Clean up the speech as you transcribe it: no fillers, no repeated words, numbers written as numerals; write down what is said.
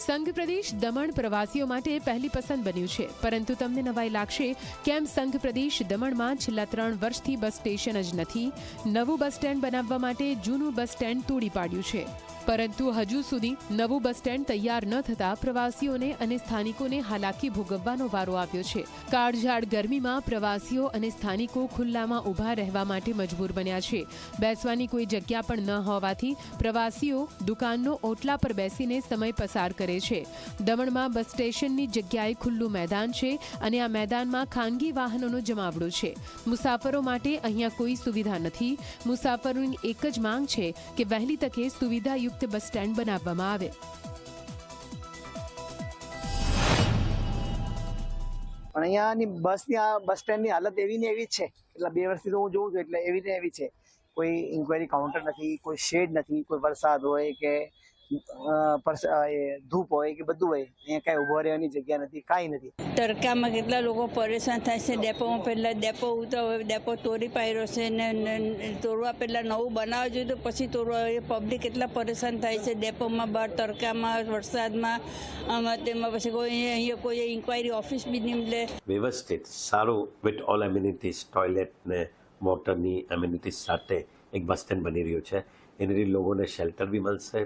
સંઘ પ્રદેશ દમણ પ્રવાસીઓ માટે પહેલી પસંદ બન્યું છે, પરંતુ તમને નવાઈ લાગશે કેમ સંઘ પ્રદેશ દમણમાં છેલ્લા 3 વર્ષથી બસ સ્ટેશન જ નથી. નવું બસ સ્ટેન્ડ બનાવવા માટે જૂનું બસ સ્ટેન્ડ તોડી પાડ્યું છે, પરંતુ હજુ સુધી નવું બસ સ્ટેન્ડ તૈયાર ન થતા પ્રવાસીઓને અને સ્થાનિકોને હાલાકી ભોગવવાનો વારો આવ્યો છે. કાળઝાળ ગરમીમાં પ્રવાસીઓ અને સ્થાનિકો ખુલ્લામાં ઊભા રહેવા માટે મજબૂર બન્યા છે. બેસવાની કોઈ જગ્યા પણ ન હોવાથી પ્રવાસીઓ દુકાનનો ઓટલા પર બેસીને સમય પસાર કરે છે. દમણમાં બસ સ્ટેશનની જગ્યાએ ખુલ્લું મેદાન છે અને આ મેદાનમાં ખાનગી વાહનોનો જમાવડો છે. મુસાફરો માટે અહીંયા કોઈ સુવિધા નથી. મુસાફરોની એક જ માંગ છે કે વહેલી તકે સુવિધાયુક્ત બસ સ્ટેન્ડ બનાવવામાં આવે. પણ અહીંયાની બસ સ્ટેન્ડની હાલત એવી ને એવી જ છે. એટલે 2 વર્ષથી તો હું જોઉં છું, એટલે એવી ને એવી છે. કોઈ ઇન્ક્વાયરી કાઉન્ટર નથી, કોઈ શેડ નથી, કોઈ વરસાદ હોય કે ધૂપ હોય કે બધું હોય, અહીંયા કાંઈ ઊભો રહેવાની જગ્યા નથી, કાંઈ નથી. તડકામાં કેટલા લોકો પરેશાન થાય છે. ડેપોમાં પહેલાં ડેપો તોડી પાડ્યો છે ને તોડવા પહેલાં નવું બનાવવા જોઈએ તો પછી તોડવા. પબ્લિક કેટલા પરેશાન થાય છે ડેપોમાં, બહાર તડકામાં, વરસાદમાં, તેમાં પછી અહીંયા કોઈ ઇન્ક્વાયરી ઓફિસ બી નહીં મળે. વ્યવસ્થિત સારું વિથ ઓલ એમ્યુનિટીઝ, ટોયલેટ ને વોટરની એમ્યુનિટીઝ સાથે એક બસ સ્ટેન્ડ બની રહ્યું છે. એનાથી લોકોને શેલ્ટર બી મળશે.